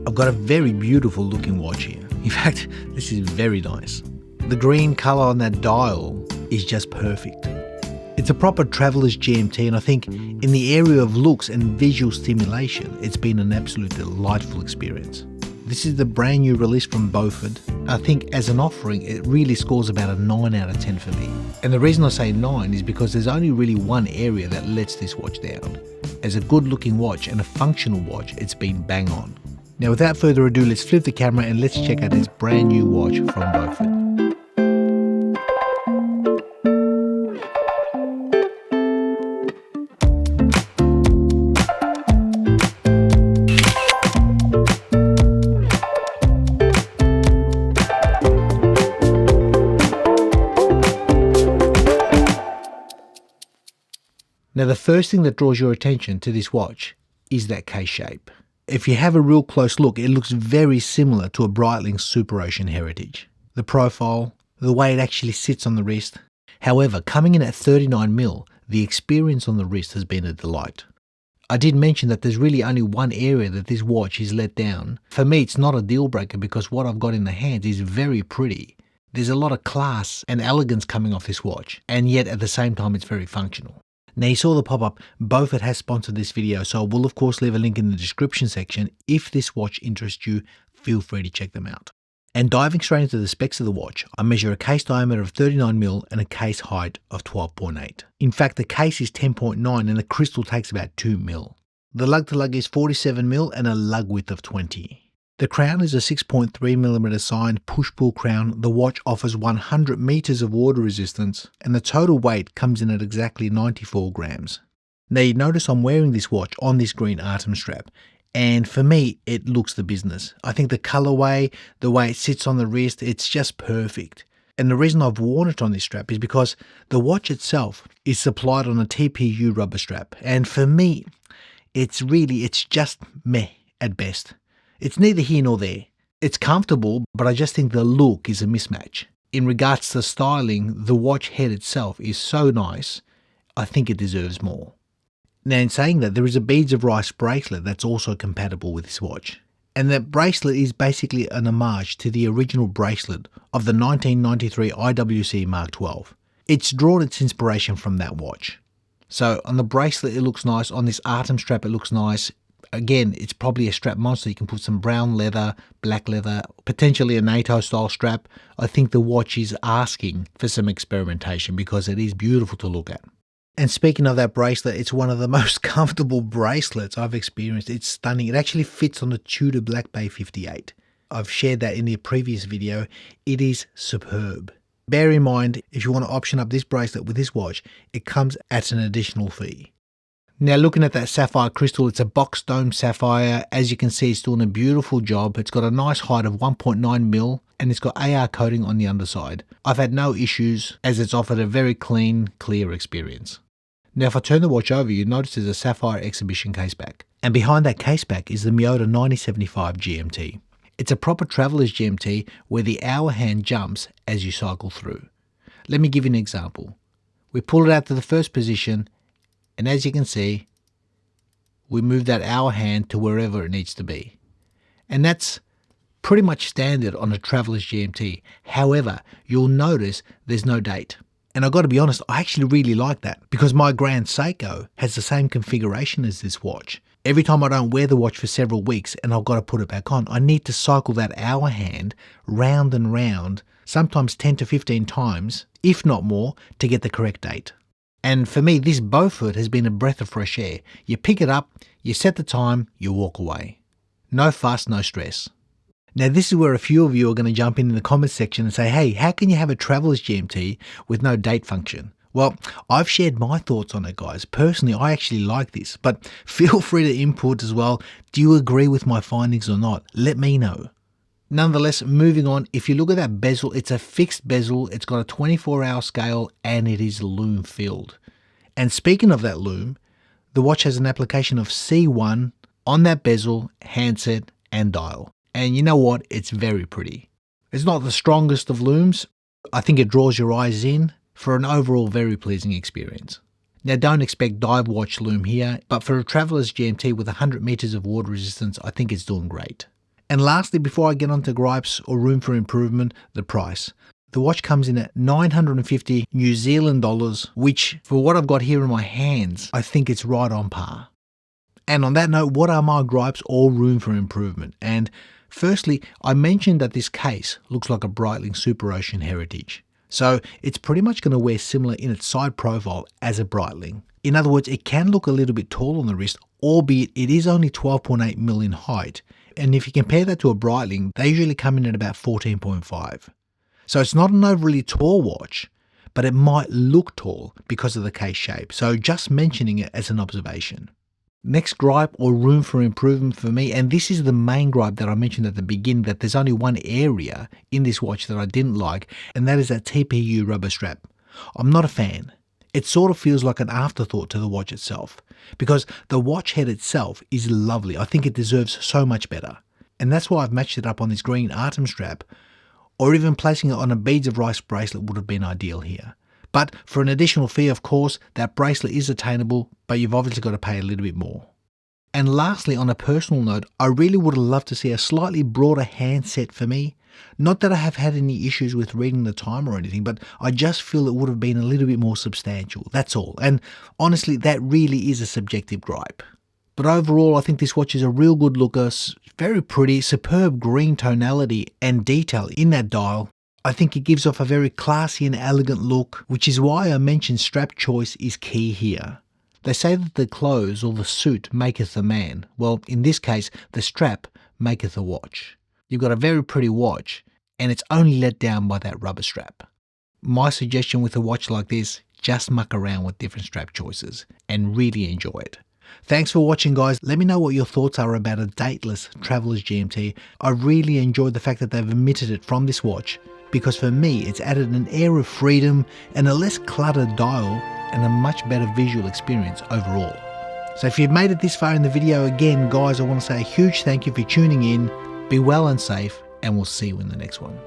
I've got a very beautiful looking watch here. In fact, this is very nice. The green colour on that dial is just perfect. It's a proper traveller's GMT, and I think in the area of looks and visual stimulation, it's been an absolute delightful experience. This is the brand new release from Beaufort. I think as an offering, it really scores about a 9 out of 10 for me. And the reason I say 9 is because there's only really one area that lets this watch down. As a good looking watch and a functional watch, it's been bang on. Now without further ado, let's flip the camera and let's check out this brand new watch from Beaufort. Now the first thing that draws your attention to this watch is that case shape. If you have a real close look, it looks very similar to a Breitling Super Ocean Heritage. The profile, the way it actually sits on the wrist. However, coming in at 39mm, the experience on the wrist has been a delight. I did mention that there's really only one area that this watch is let down. For me, it's not a deal breaker because what I've got in the hands is very pretty. There's a lot of class and elegance coming off this watch, and yet at the same time it's very functional. Now you saw the pop-up, Beaufort has sponsored this video, so I will of course leave a link in the description section. If this watch interests you, feel free to check them out. And diving straight into the specs of the watch, I measure a case diameter of 39mm and a case height of 12.8. In fact, the case is 10.9 and the crystal takes about 2mm. The lug-to-lug is 47mm and a lug width of 20. The crown is a 6.3mm signed push-pull crown. The watch offers 100 meters of water resistance and the total weight comes in at exactly 94 grams. Now you notice I'm wearing this watch on this green Artem strap, and for me it looks the business. I think the colorway, the way it sits on the wrist, it's just perfect. And the reason I've worn it on this strap is because the watch itself is supplied on a TPU rubber strap, and for me it's just meh at best. It's neither here nor there. It's comfortable, but I just think the look is a mismatch. In regards to styling, the watch head itself is so nice, I think it deserves more. Now in saying that, there is a beads of rice bracelet that's also compatible with this watch. And that bracelet is basically an homage to the original bracelet of the 1993 IWC Mark 12. It's drawn its inspiration from that watch. So on the bracelet it looks nice, on this Artem strap it looks nice. Again, it's probably a strap monster. You can put some brown leather, black leather, potentially a NATO style strap. I think the watch is asking for some experimentation because it is beautiful to look at. And speaking of that bracelet, it's one of the most comfortable bracelets I've experienced. It's stunning. It actually fits on the Tudor Black Bay 58. I've shared that in the previous video. It is superb. Bear in mind, if you want to option up this bracelet with this watch, it comes at an additional fee. Now looking at that sapphire crystal, it's a box dome sapphire. As you can see, it's doing a beautiful job. It's got a nice height of 1.9mm and it's got AR coating on the underside. I've had no issues as it's offered a very clean, clear experience. Now if I turn the watch over, you notice there's a sapphire exhibition caseback. And behind that caseback is the Miyota 9075 GMT. It's a proper traveller's GMT where the hour hand jumps as you cycle through. Let me give you an example. We pull it out to the first position, and as you can see, we move that hour hand to wherever it needs to be. And that's pretty much standard on a traveller's GMT. However, you'll notice there's no date. And I've got to be honest, I actually really like that because my Grand Seiko has the same configuration as this watch. Every time I don't wear the watch for several weeks and I've got to put it back on, I need to cycle that hour hand round and round, sometimes 10 to 15 times, if not more, to get the correct date. And for me, this Beaufort has been a breath of fresh air. You pick it up, you set the time, you walk away. No fuss, no stress. Now this is where a few of you are going to jump in the comments section and say, hey, how can you have a traveller's GMT with no date function? Well, I've shared my thoughts on it, guys. Personally, I actually like this, but feel free to input as well. Do you agree with my findings or not? Let me know. Nonetheless, moving on, if you look at that bezel, it's a fixed bezel, it's got a 24-hour scale, and it is loom filled. And speaking of that loom, the watch has an application of C1 on that bezel, handset, and dial. And you know what? It's very pretty. It's not the strongest of looms. I think it draws your eyes in for an overall very pleasing experience. Now don't expect dive watch loom here, but for a traveller's GMT with 100 meters of water resistance, I think it's doing great. And lastly, before I get onto gripes or room for improvement, the price. The watch comes in at 950 New Zealand dollars, which for what I've got here in my hands, I think it's right on par. And on that note, what are my gripes or room for improvement? And firstly, I mentioned that this case looks like a Breitling Super Ocean Heritage. So it's pretty much going to wear similar in its side profile as a Breitling. In other words, it can look a little bit tall on the wrist, albeit it is only 12.8 mm in height. And if you compare that to a Breitling, they usually come in at about 14.5. So it's not an overly tall watch, but it might look tall because of the case shape. So just mentioning it as an observation. Next gripe or room for improvement for me, and this is the main gripe that I mentioned at the beginning, that there's only one area in this watch that I didn't like, and that is that TPU rubber strap. I'm not a fan. It sort of feels like an afterthought to the watch itself, because the watch head itself is lovely. I think it deserves so much better. And that's why I've matched it up on this green Artem strap, or even placing it on a beads of rice bracelet would have been ideal here. But for an additional fee, of course, that bracelet is attainable, but you've obviously got to pay a little bit more. And lastly, on a personal note, I really would have loved to see a slightly broader handset for me. Not that I have had any issues with reading the time or anything, but I just feel it would have been a little bit more substantial, that's all. And honestly, that really is a subjective gripe. But overall, I think this watch is a real good looker, very pretty, superb green tonality and detail in that dial. I think it gives off a very classy and elegant look, which is why I mentioned strap choice is key here. They say that the clothes or the suit maketh the man. Well, in this case, the strap maketh the watch. You've got a very pretty watch, and it's only let down by that rubber strap. My suggestion with a watch like this, just muck around with different strap choices and really enjoy it. Thanks for watching, guys. Let me know what your thoughts are about a dateless Travelers GMT. I really enjoyed the fact that they've omitted it from this watch, because for me it's added an air of freedom and a less cluttered dial and a much better visual experience overall. So if you've made it this far in the video, again guys, I want to say a huge thank you for tuning in. Be well and safe, and we'll see you in the next one.